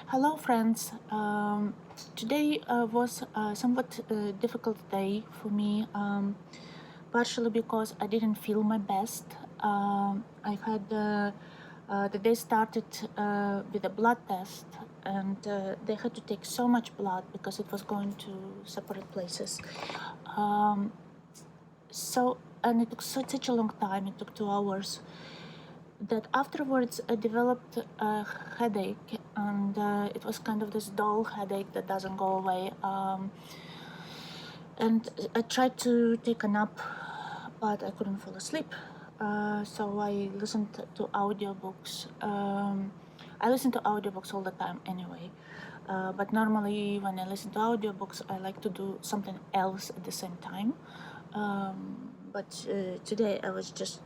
Hello, friends. Today was a somewhat difficult day for me, partially because I didn't feel my best. I had the day started with a blood test, and they had to take so much blood because it was going to separate places. And it took such a long time. It took 2 hours. That afterwards I developed a headache, and it was kind of this dull headache that doesn't go away. And I tried to take a nap, but I couldn't fall asleep. So I listened to audiobooks. I listen to audiobooks all the time anyway. But normally when I listen to audiobooks, I like to do something else at the same time. But today I was just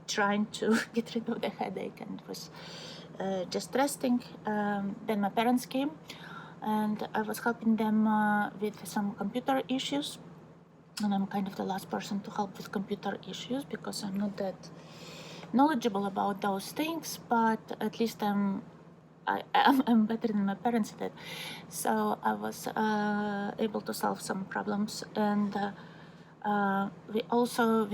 trying to get rid of the headache and was just resting. Then my parents came, and I was helping them with some computer issues. And I'm kind of the last person to help with computer issues because I'm not that knowledgeable about those things, but at least I'm better than my parents at it. So I was able to solve some problems, and we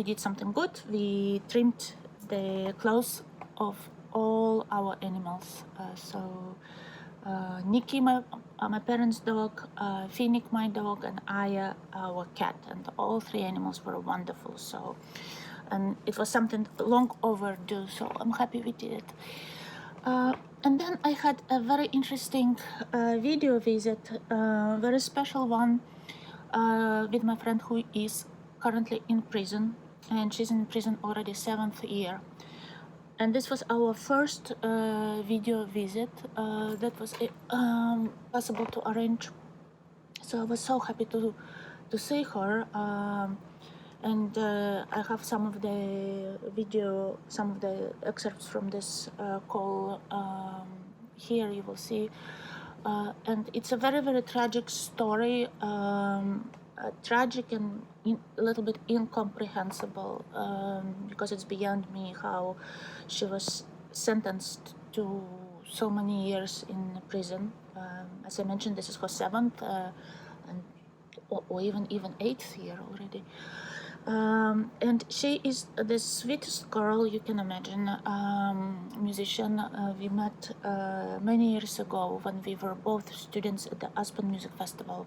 did something good. We trimmed the clothes of all our animals. Nikki, my parents' dog, Phoenix, my dog, and Aya, our cat, and all three animals were wonderful. And it was something long overdue. So I'm happy we did it. And then I had a very interesting video visit, very special one, with my friend who is currently in prison, and she's in prison already 7th year. And this was our first video visit that was possible to arrange. So I was so happy to see her. And I have some of the excerpts from this call here. You will see, and it's a very, very tragic story, tragic and a little bit incomprehensible, because it's beyond me how she was sentenced to so many years in prison. As I mentioned, this is her 7th or even 8th year already. And she is the sweetest girl you can imagine, musician. We met many years ago when we were both students at the Aspen Music Festival.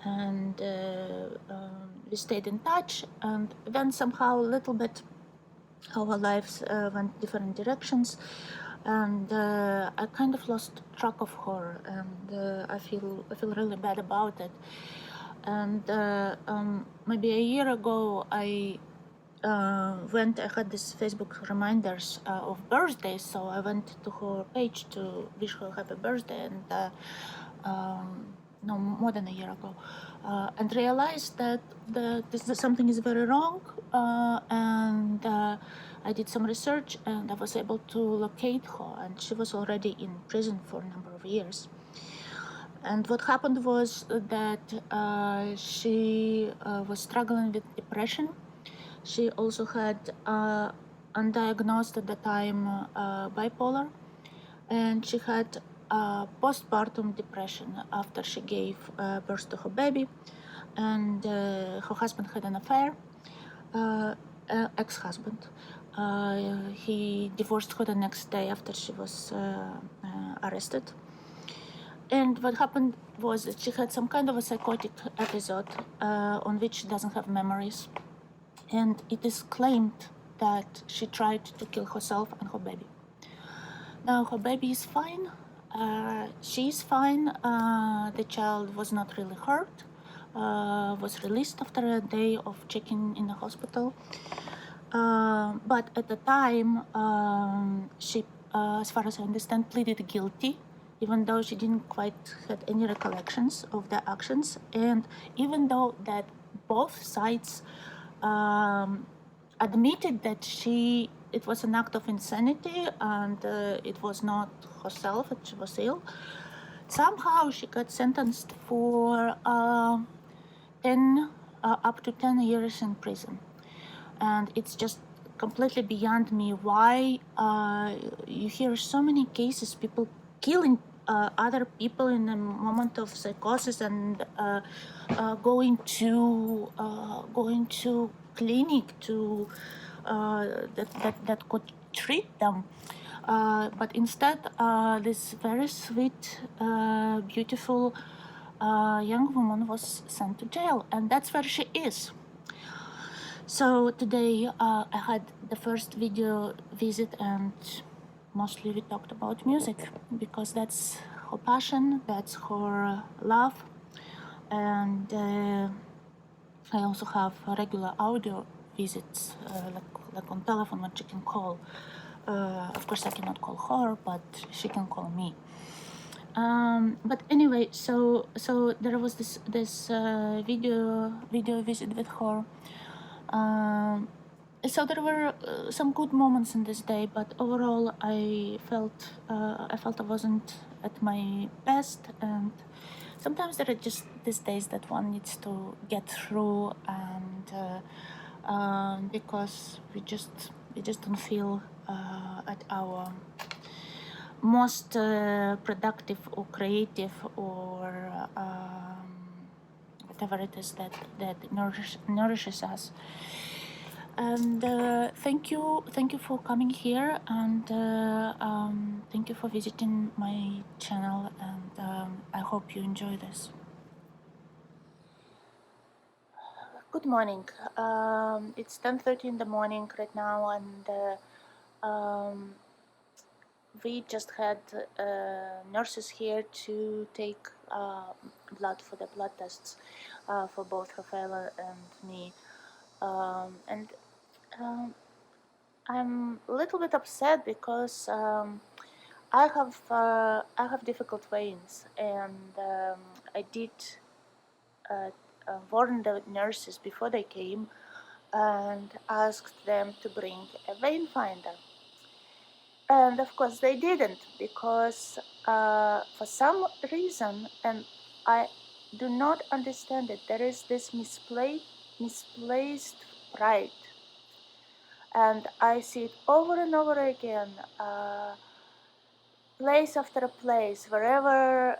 And we stayed in touch, and then somehow a little bit our lives went different directions, and I kind of lost track of her, and I feel really bad about it. And maybe a year ago, I had this Facebook reminders of birthdays, so I went to her page to wish her happy birthday, and no, more than a year ago, and realized that something is very wrong, and I did some research, and I was able to locate her, and she was already in prison for a number of years. And what happened was that she was struggling with depression. She also had undiagnosed at the time bipolar, and she had postpartum depression after she gave birth to her baby, and her husband had an affair, ex-husband. He divorced her the next day after she was arrested. And what happened was that she had some kind of a psychotic episode on which she doesn't have memories. And it is claimed that she tried to kill herself and her baby. Now her baby is fine. She is fine. The child was not really hurt. Was released after a day of checking in the hospital. But at the time, she, as far as I understand, pleaded guilty, even though she didn't quite had any recollections of the actions, and even though that both sides admitted that it was an act of insanity and it was not herself, that she was ill, somehow she got sentenced for up to 10 years in prison. And it's just completely beyond me why you hear so many cases, people killing other people in a moment of psychosis and going to clinic to that could treat them. But instead, this very sweet, beautiful young woman was sent to jail, and that's where she is. So today I had the first video visit, and mostly we talked about music because that's her passion, that's her love, and I also have regular audio visits, like on telephone when she can call. Of course, I cannot call her, but she can call me. But anyway, so there was this video visit with her. So there were some good moments in this day, but overall I felt I wasn't at my best, and sometimes there are just these days that one needs to get through, and because we just don't feel at our most productive or creative or whatever it is that nourishes us. And thank you for coming here, and thank you for visiting my channel, and I hope you enjoy this. Good morning. It's 10:30 in the morning right now, and we just had nurses here to take blood for the blood tests for both Rafaela and me, and I'm a little bit upset because I have difficult veins, and I did warn the nurses before they came and asked them to bring a vein finder. And of course they didn't, because for some reason, and I do not understand it, there is this misplaced pride. And I see it over and over again, place after a place, wherever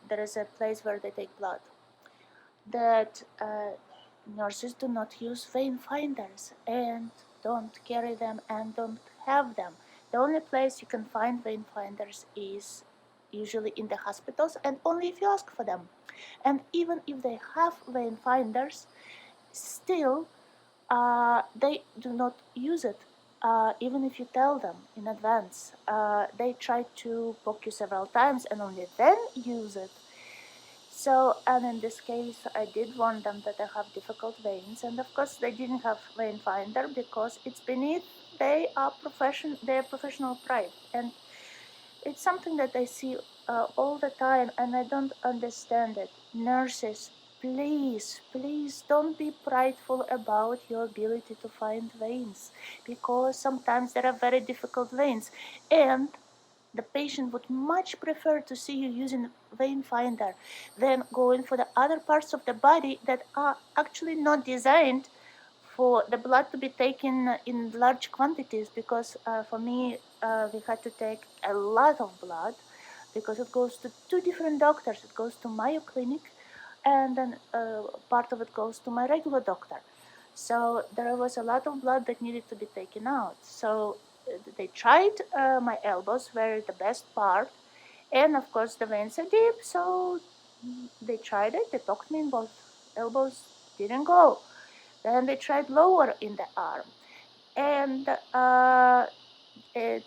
there is a place where they take blood, that nurses do not use vein finders and don't carry them and don't have them. The only place you can find vein finders is usually in the hospitals, and only if you ask for them. And even if they have vein finders, still they do not use it, even if you tell them in advance. They try to poke you several times and only then use it. So, and in this case, I did warn them that I have difficult veins, and of course they didn't have vein finder because it's beneath their professional pride, and it's something that I see all the time, and I don't understand it. Nurses, please don't be prideful about your ability to find veins, because sometimes there are very difficult veins, and the patient would much prefer to see you using vein finder than going for the other parts of the body that are actually not designed for the blood to be taken in large quantities, because for me we had to take a lot of blood because it goes to two different doctors. It goes to Mayo Clinic, and then part of it goes to my regular doctor. So there was a lot of blood that needed to be taken out. So they tried my elbows, were the best part, and of course the veins are deep, so they tried it. They poked me in both elbows, didn't go. Then they tried lower in the arm, and it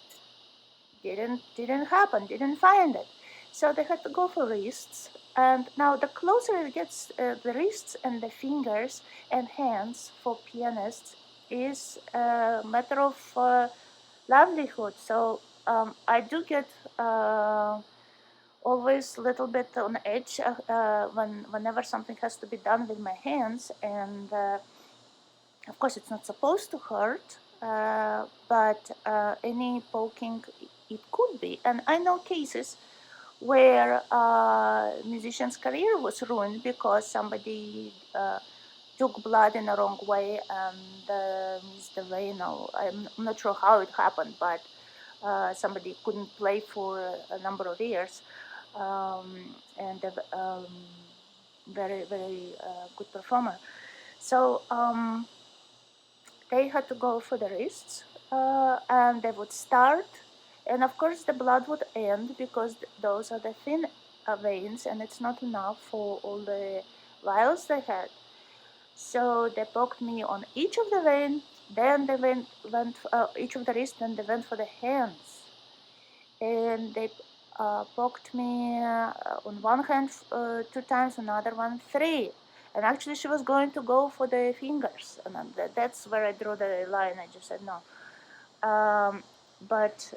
didn't happen, didn't find it. So they had to go for wrists, and now the closer it gets, the wrists and the fingers and hands for pianists is a matter of livelihood. So I do get always a little bit on edge whenever something has to be done with my hands, and of course it's not supposed to hurt, but any poking, it could be. And I know cases where musician's career was ruined because somebody took blood in the wrong way and missed the vein. I'm not sure how it happened, but somebody couldn't play for a number of years, and a very, very good performer. So they had to go for the wrists, and they would start, and of course the blood would end because those are the thin veins, and it's not enough for all the vials they had. So they poked me on each of the veins, then they went each of the wrists, then they went for the hands, and they poked me on one hand 2 times, another one 3. And actually, she was going to go for the fingers, and that's where I drew the line. I just said no. But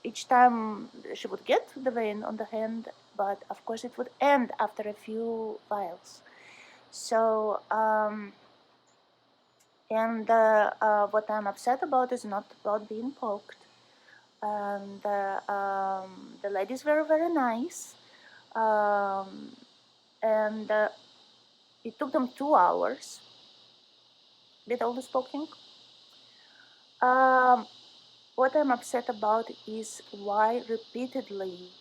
each time she would get the vein on the hand, but of course it would end after a few vials. So, what I'm upset about is not about being poked. And the ladies were very nice. And it took them 2 hours with all this poking. What I'm upset about is why repeatedly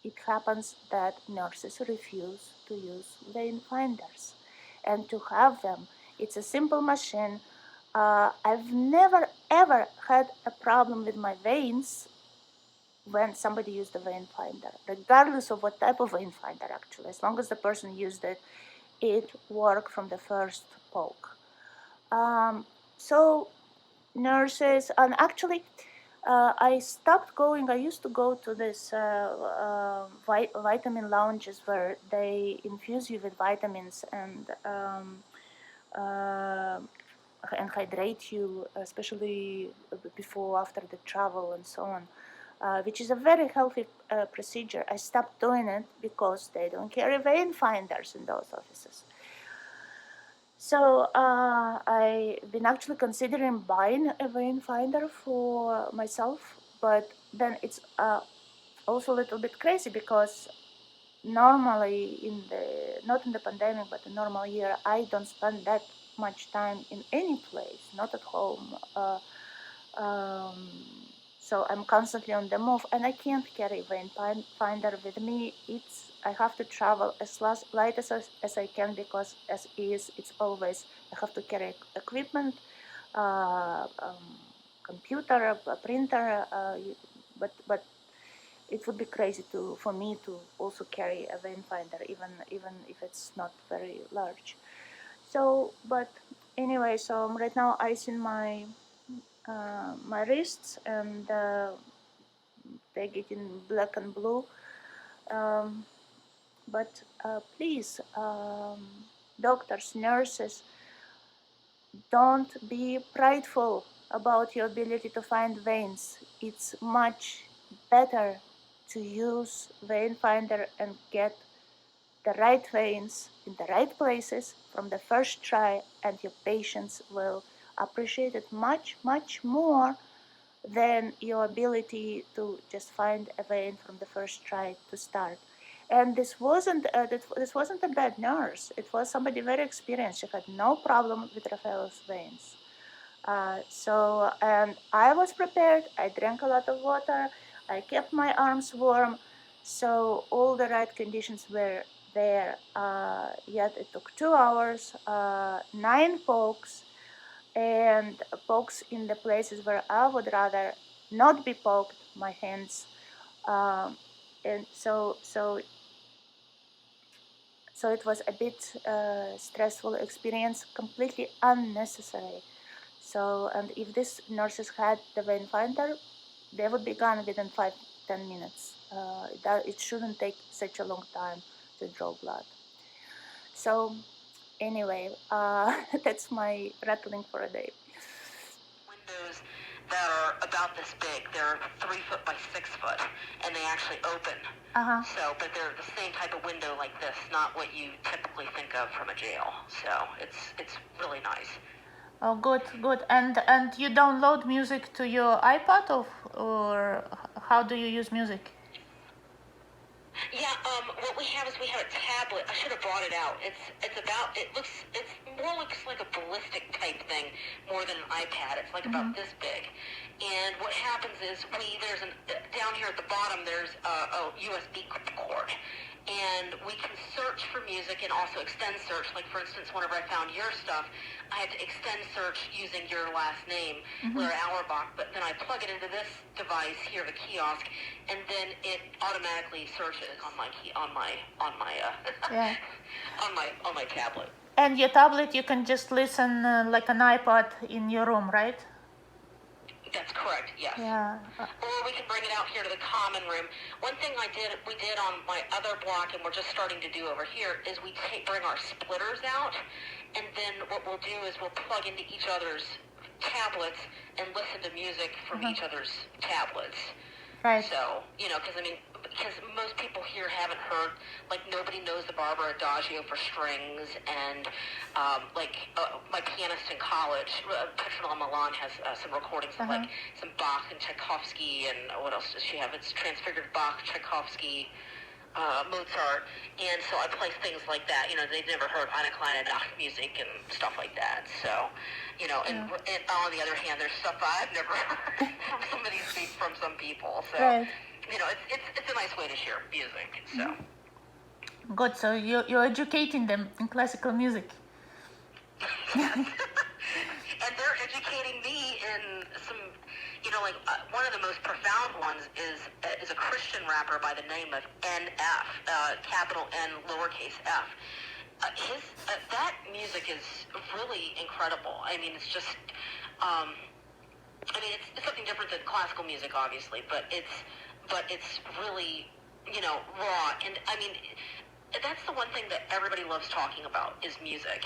it happens that nurses refuse to use vein finders and to have them. It's a simple machine. I've never ever had a problem with my veins when somebody used a vein finder, regardless of what type of vein finder actually. As long as the person used it, it worked from the first poke. So nurses, and actually I stopped going. I used to go to this vitamin lounges where they infuse you with vitamins and hydrate you, especially before, after the travel and so on, which is a very healthy procedure. I stopped doing it because they don't carry vein finders in those offices. So I've been actually considering buying a vein finder for myself, but then it's also a little bit crazy because normally not in the pandemic, but in normal year, I don't spend that much time in any place, not at home. So I'm constantly on the move, and I can't carry vein finder with me. I have to travel as light as I can, because as is, it's always I have to carry equipment, computer, a printer, but it would be crazy for me to also carry a vein finder, even if it's not very large. So, but anyway, so I'm right now icing my wrists, and they get in black and blue. But please, doctors, nurses, don't be prideful about your ability to find veins. It's much better to use vein finder and get the right veins in the right places from the first try, and your patients will appreciate it much, much more than your ability to just find a vein from the first try to start. And this wasn't a bad nurse. It was somebody very experienced. She had no problem with Rafael's veins. And I was prepared. I drank a lot of water. I kept my arms warm. So all the right conditions were there. Yet it took 2 hours, 9 pokes, and pokes in the places where I would rather not be poked, my hands. And so it was a bit stressful experience, completely unnecessary. So, and if these nurses had the vein finder, they would be gone within 5-10 minutes. It shouldn't take such a long time to draw blood. So anyway, that's my rattling for a day. Windows that are about this big. They're 3 foot by 6 foot, and they actually open. So, but they're the same type of window like this, not what you typically think of from a jail. So it's really nice. Oh, good. And you download music to your iPad, or how do you use music? Yeah, What we have is we have a tablet. I should have brought it out. It's more looks like a ballistic type thing more than an iPad. It's like about this big. And what happens is down here at the bottom there's a USB cord. And we can search for music and also extend search. Like, for instance, whenever I found your stuff, I had to extend search using your last name, Lera Auerbach. But then I plug it into this device here, the kiosk, and then it automatically searches on my on my tablet. And your tablet, you can just listen like an iPod in your room, right? That's correct, yes. Yeah. Or we can bring it out here to the common room. One thing we did on my other block, and we're just starting to do over here, is we bring our splitters out, and then what we'll do is we'll plug into each other's tablets and listen to music from each other's tablets. Right. So, because most people here haven't heard, like, nobody knows the Barbara Adagio for strings, and my pianist in college, Petronella Milan, has some recordings of like some Bach and Tchaikovsky, and what else does she have? It's transfigured Bach, Tchaikovsky, Mozart, and so I play things like that. They've never heard Eine kleine Nachtmusik and stuff like that. So, and on the other hand, there's stuff I've never heard from some people. So, it's a nice way to share music. So. Good. So you're educating them in classical music. And they're educating me in some, one of the most profound ones is a Christian rapper by the name of NF, capital N, lowercase f. That music is really incredible. I mean, it's just, it's something different than classical music, obviously, but it's really, raw. And that's the one thing that everybody loves talking about is music.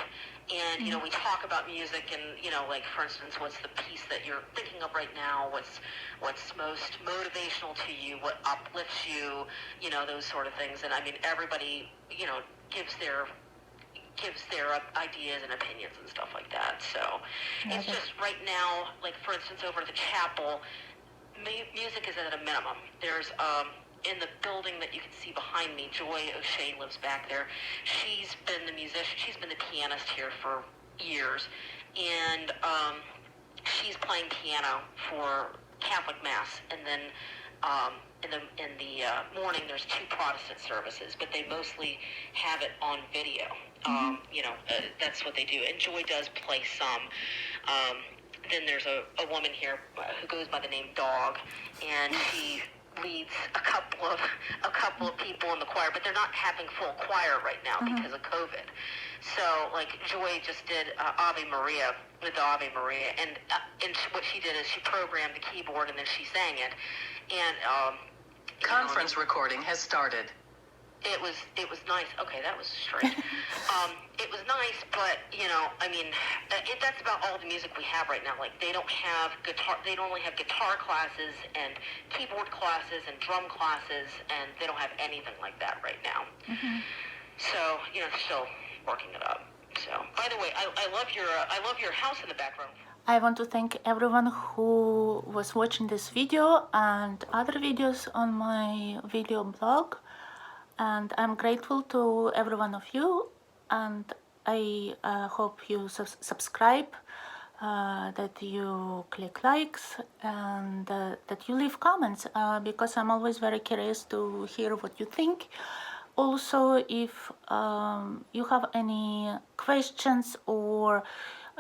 And, we talk about music and, like, for instance, what's the piece that you're thinking of right now? What's most motivational to you? What uplifts you? Those sort of things. And, everybody, gives their ideas and opinions and stuff like that. So it's just right now, like, for instance, over at the chapel, music is at a minimum. There's, in the building that you can see behind me, Joy O'Shea lives back there. She's been the musician, she's been the pianist here for years, and she's playing piano for Catholic Mass, and then in the morning there's 2 Protestant services, but they mostly have it on video. That's what they do, and Joy does play some. Then there's a woman here who goes by the name Dog, and she leads a couple of people in the choir, but they're not having full choir right now because of COVID. So, like, Joy just did Ave Maria, with Ave Maria, and what she did is she programmed the keyboard and then she sang it. And conference recording has started. It was nice. Okay, that was strange. It was nice, but that's about all the music we have right now. Like, they don't have guitar. They only have guitar classes and keyboard classes and drum classes, and they don't have anything like that right now. So still working it up. So, by the way, I love your house in the background. I want to thank everyone who was watching this video and other videos on my video blog. And I'm grateful to every one of you, and I hope you subscribe, that you click likes, and that you leave comments, because I'm always very curious to hear what you think. Also, if you have any questions, or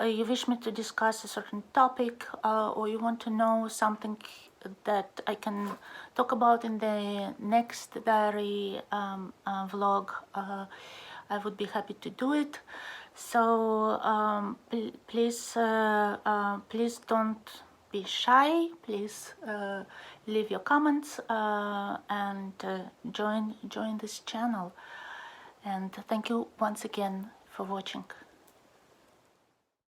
you wish me to discuss a certain topic, or you want to know something that I can talk about in the next diary vlog, I would be happy to do it. So please don't be shy. Please leave your comments and join this channel. And thank you once again for watching.